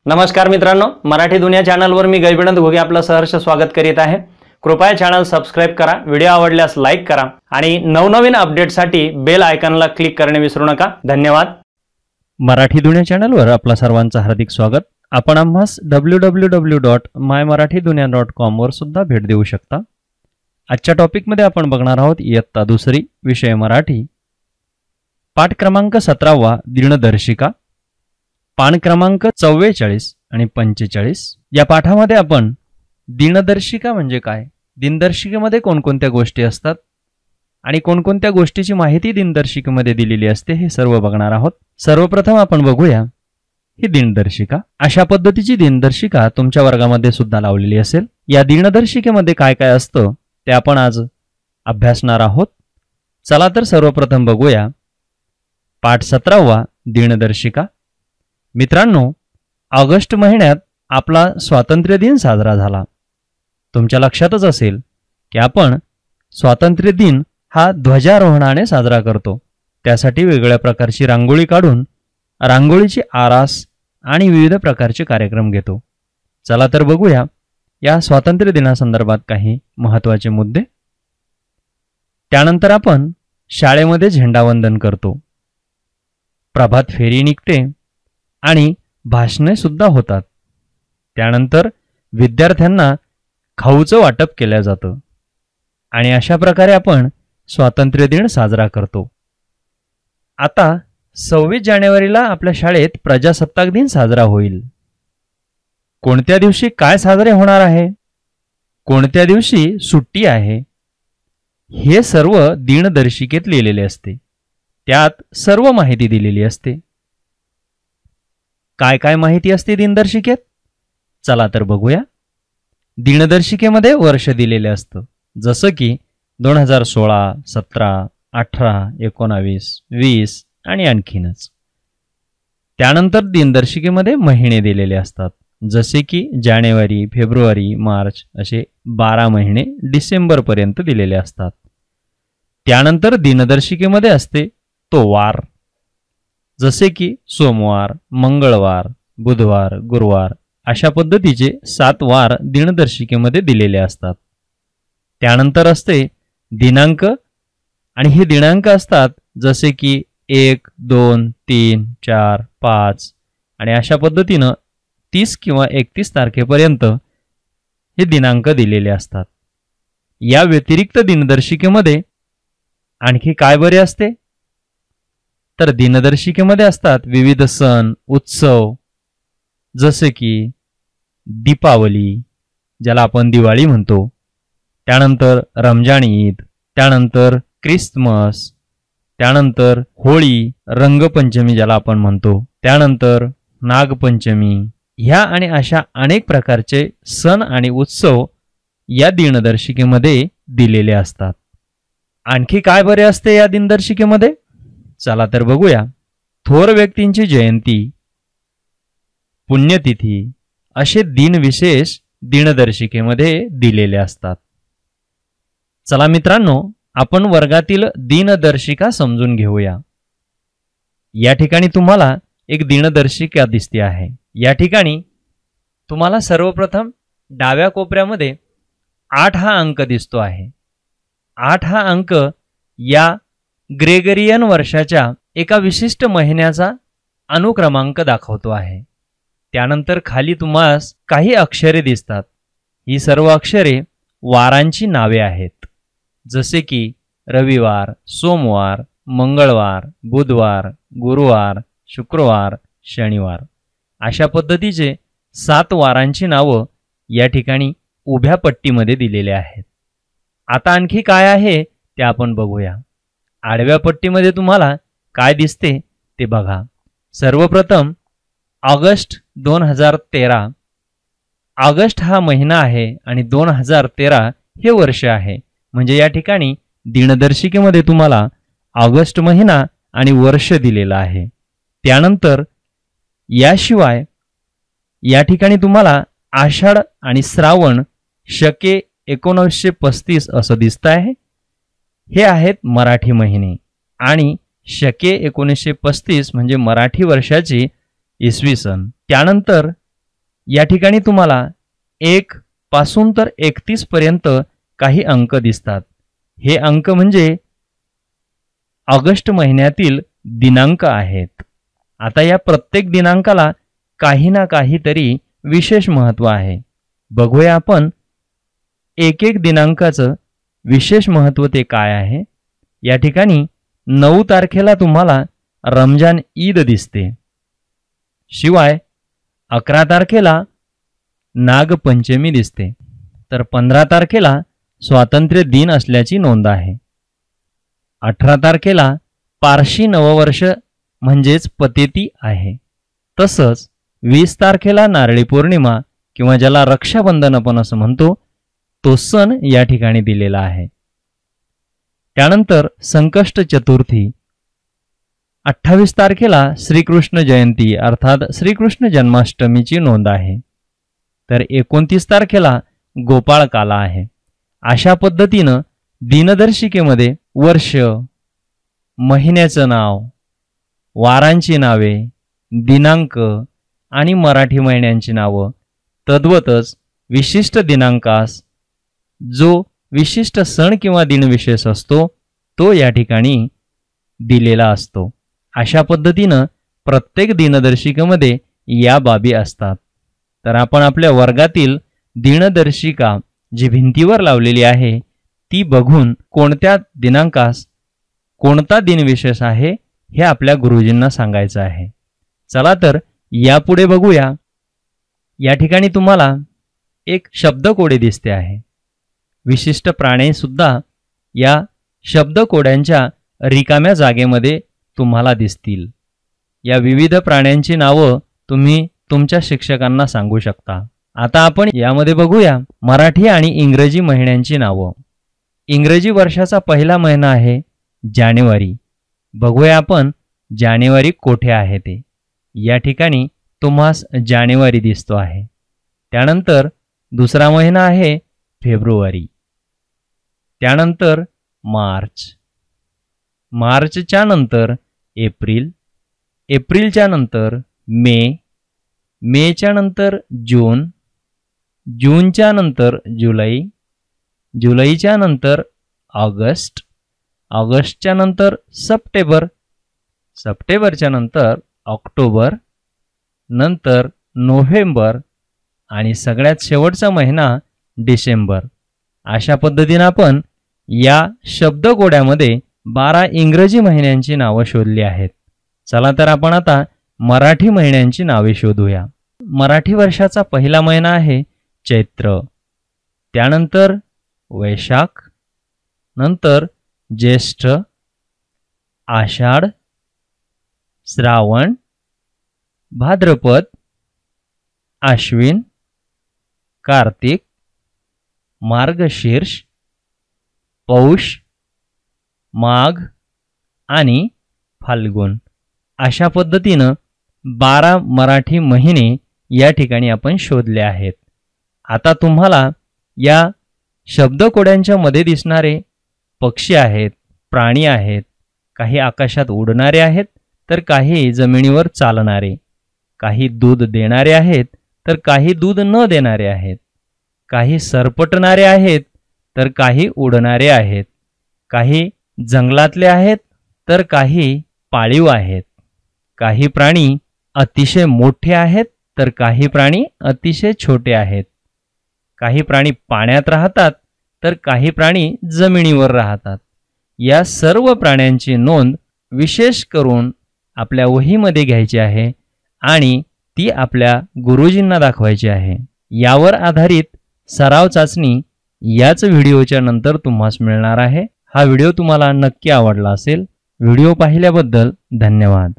नमस्कार मित्रांनो, मराठी दुनिया चॅनलवर मी गैबिनंद घोगे आपलं सहर्ष स्वागत करीत आहे। कृपया चॅनल सबस्क्राइब करा, व्हिडिओ आवडल्यास लाईक करा आणि नवनवीन अपडेटसाठी बेल आयकॉनला क्लिक करणे विसरू नका। धन्यवाद। मराठी दुनिया चॅनलवर आपल्या सर्वांचं हार्दिक स्वागत। आपण आम्हास www.mymarathidunia.com वर सुद्धा भेट देऊ शकता। आजच्या टॉपिकमध्ये आपण बघणार आहोत इयत्ता दुसरी विषय मराठी, पाठ क्रमांक 17वा दिनदर्शिका, पान क्रमांक 44 आणि 45। या पाठामध्ये आपण दिनदर्शिका म्हणजे काय, दिनदर्शिकेमध्ये कोणकोणत्या गोष्टी असतात आणि कोणकोणत्या गोष्टीची माहिती दिनदर्शिकेमध्ये दिलेली असते हे सर्व बघणार आहोत। सर्वप्रथम आपण बघूया ही दिनदर्शिका। अशा पद्धतीची दिनदर्शिका तुमच्या वर्गामध्ये सुद्धा लावलेली असेल। या दिनदर्शिकेमध्ये काय काय असतं ते आपण आज अभ्यासणार आहोत। चला तर सर्वप्रथम बघूया पाठ 17वा दिनदर्शिका। मित्रांनो, ऑगस्ट महिन्यात आपला स्वातंत्र्य दिन साजरा झाला। तुमच्या लक्षातच असेल की आपण स्वातंत्र्य दिन हा ध्वजारोहणाने साजरा करतो। त्यासाठी वेगवेगळ्या प्रकारची रांगोळी काढून रांगोळीची आरास आणि विविध प्रकारचे कार्यक्रम घेतो। चला तर बघूया या स्वातंत्र्य दिनासंदर्भात काही महत्त्वाचे मुद्दे। त्यानंतर आपण शाळेमध्ये झेंडावंदन करतो, प्रभात फेरी निघते आणि भाषणे सुद्धा होतात। त्यानंतर विद्यार्थ्यांना खाऊचं वाटप केलं जातं आणि अशा प्रकारे आपण स्वातंत्र्य दिन साजरा करतो। आता 26 जानेवारीला आपल्या शाळेत प्रजासत्ताक दिन साजरा होईल। कोणत्या दिवशी काय साजरे होणार आहे, कोणत्या दिवशी सुट्टी आहे, हे सर्व दिनदर्शिकेत लिहिलेले असते। त्यात सर्व माहिती दिलेली असते। काय काय माहिती असते दिनदर्शिकेत, चला तर बघूया। दिनदर्शिकेमध्ये वर्ष दिलेले असतं, जसं की 2016, 17, 18, 19, 20 आणि आणखीनच। त्यानंतर दिनदर्शिकेमध्ये महिने दिलेले असतात, जसे की जानेवारी, फेब्रुवारी, मार्च असे 12 महिने डिसेंबरपर्यंत दिलेले असतात। त्यानंतर दिनदर्शिकेमध्ये असते तो वार, जसे की सोमवार, मंगळवार, बुधवार, गुरुवार अशा पद्धतीचे 7 वार दिनदर्शिकेमध्ये दिलेले असतात। त्यानंतर असते दिनांक, आणि हे दिनांक असतात जसे की 1, 2, 3, 4, 5 आणि अशा पद्धतीनं 30 किंवा 31 तारखेपर्यंत हे दिनांक दिलेले असतात। या व्यतिरिक्त दिनदर्शिकेमध्ये आणखी काय बरे असते, तर दिनदर्शिकेमध्ये असतात विविध सण उत्सव, जसे की दीपावली ज्याला आपण दिवाळी म्हणतो, त्यानंतर रमजान ईद, त्यानंतर ख्रिसमस, त्यानंतर होळी, रंगपंचमी ज्याला आपण म्हणतो, त्यानंतर नागपंचमी, ह्या आणि अशा अनेक प्रकारचे सण आणि उत्सव या दिनदर्शिकेमध्ये दिलेले असतात। आणखी काय बरे असते या दिनदर्शिकेमध्ये, चला तर बघूया। थोर व्यक्तींची जयंती, पुण्यतिथी असे दिनविशेष दिनदर्शिकेमध्ये दिलेले असतात। चला मित्रांनो, आपण वर्गातील दिनदर्शिका समजून घेऊया। या ठिकाणी तुम्हाला एक दिनदर्शिका दिसते आहे। या ठिकाणी तुम्हाला सर्वप्रथम डाव्या कोपऱ्यामध्ये 8 हा अंक दिसतो आहे। 8 हा अंक या ग्रेगरियन वर्षाच्या एका विशिष्ट महिन्याचा अनुक्रमांक दाखवतो आहे। त्यानंतर खाली तुम्हास काही अक्षरे दिसतात। ही सर्व अक्षरे वारांची नावे आहेत, जसे की रविवार, सोमवार, मंगळवार, बुधवार, गुरुवार, शुक्रवार, शनिवार अशा पद्धतीचे 7 वारांची नावं या ठिकाणी उभ्या पट्टीमध्ये दिलेले आहेत। आता आणखी काय आहे ते आपण बघूया। आडव्या पट्टीमध्ये तुम्हाला काय दिसते ते बघा। सर्वप्रथम ऑगस्ट 2013, ऑगस्ट हा महिना आहे आणि 2013 हे वर्ष आहे। म्हणजे या ठिकाणी दिनदर्शिकेमध्ये तुम्हाला ऑगस्ट महिना आणि वर्ष दिलेला आहे। त्यानंतर याशिवाय या ठिकाणी तुम्हाला आषाढ आणि श्रावण शके 1935 असं दिसतं आहे। हे आहेत मराठी महिने आणि शके 1935 म्हणजे मराठी वर्षाची इसवी सन। त्यानंतर या ठिकाणी तुम्हाला 1 पासून तर 31 पर्यंत काही अंक दिसतात. हे अंक म्हणजे ऑगस्ट महिन्यातील दिनांक आहेत. आता या प्रत्येक दिनांकाला काही ना काहीतरी विशेष महत्त्व आहे. बघूया आपण एक एक दिनांकाचं विशेष महत्त्व ते काय आहे. या ठिकाणी 9 तारखेला तुम्हाला रमजान ईद दिसते. शिवाय 11 तारखेला नागपंचमी दिसते. तर 15 तारखेला स्वातंत्र्य दिन असल्याची नोंद आहे. 18 तारखेला पारशी नववर्ष म्हणजेच पतेती आहे. तसंच 20 तारखेला नारळी पौर्णिमा किंवा ज्याला रक्षाबंधन आपण असं म्हणतो तो सण या ठिकाणी दिलेला आहे. त्यानंतर संकष्ट चतुर्थी. 28 तारखेला श्रीकृष्ण जयंती अर्थात श्रीकृष्ण जन्माष्टमीची नोंद आहे. तर 29 तारखेला गोपाळकाला आहे. अशा पद्धतीनं दिनदर्शिकेमध्ये वर्ष, महिन्याचं नाव, वारांची नावे, दिनांक आणि मराठी महिन्यांची नावं, तद्वतच विशिष्ट दिनांकास जो विशिष्ट सण किंवा दिनविशेष असतो तो या ठिकाणी दिलेला असतो. अशा पद्धतीनं प्रत्येक दिनदर्शिकेमध्ये या बाबी असतात. तर आपण आपल्या वर्गातील दिनदर्शिका जी भिंतीवर लावलेली आहे ती बघून कोणत्या दिनांकास कोणता दिनविशेष आहे हे आपल्या गुरुजींना सांगायचं आहे. चला तर यापुढे बघूया. या ठिकाणी तुम्हाला एक शब्दकोडे दिसते आहे. विशिष्ट प्राणी सुद्धा या शब्दकोड्यांच्या रिकाम्या जागेमध्ये तुम्हाला दिसतील. या विविध प्राण्यांची नावं तुम्ही तुमच्या शिक्षकांना सांगू शकता. आता आपण यामध्ये बघूया मराठी आणि इंग्रजी महिन्यांची नावं. इंग्रजी वर्षाचा पहिला महिना आहे जानेवारी. बघूया आपण जानेवारी कोठे आहे ते. या ठिकाणी तुम्हास जानेवारी दिसतो आहे. त्यानंतर दुसरा महिना आहे फेब्रुवारी. त्यानंतर मार्च. मार्चच्या नंतर एप्रिल. एप्रिलच्या नंतर मे. मेच्या नंतर जून. जूनच्या नंतर जुलै. जुलैच्या नंतर ऑगस्ट. ऑगस्टच्या नंतर सप्टेंबर. सप्टेंबरच्या नंतर ऑक्टोबर. नंतर नोव्हेंबर आणि सगळ्यात शेवटचा महिना डिसेंबर. अशा पद्धतीने आपण या शब्दकोड्यामध्ये 12 इंग्रजी महिन्यांची नावं शोधली आहेत. चला तर आपण आता मराठी महिन्यांची नावे शोधूया. मराठी वर्षाचा पहिला महिना आहे चैत्र. त्यानंतर वैशाख. नंतर ज्येष्ठ. आषाढ. श्रावण. भाद्रपद. आश्विन. कार्तिक. मार्गशीर्ष. पौष. माघ आणि फाल्गुन. अशा पद्धतीनं 12 मराठी महिने या ठिकाणी आपण शोधले आहेत. आता तुम्हाला या शब्दकोड्यांच्या मध्ये दिसणारे पक्षी आहेत, प्राणी आहेत, काही आकाशात उडणारे आहेत तर काही जमिनीवर चालणारे, काही दूध देणारे आहेत तर काही दूध न देणारे आहेत, काही सरपटणारे आहेत तर काही उडणारे आहेत, काही जंगलातले आहेत तर काही पाळीव आहेत, काही प्राणी अतिशय मोठे आहेत तर काही प्राणी अतिशय छोटे आहेत, काही प्राणी पाण्यात राहतात तर काही प्राणी जमिनीवर राहतात. या सर्व प्राण्यांची नोंद विशेष करून आपल्या वहीमध्ये घ्यायची आहे आणि ती आपल्या गुरुजींना दाखवायची आहे. यावर आधारित सराव चाचणी याच व्हिडिओच्या नंतर तुम्हास मिळणार आहे. हा व्हिडिओ तुम्हाला नक्की आवडला असेल. व्हिडिओ पाहिल्याबद्दल धन्यवाद.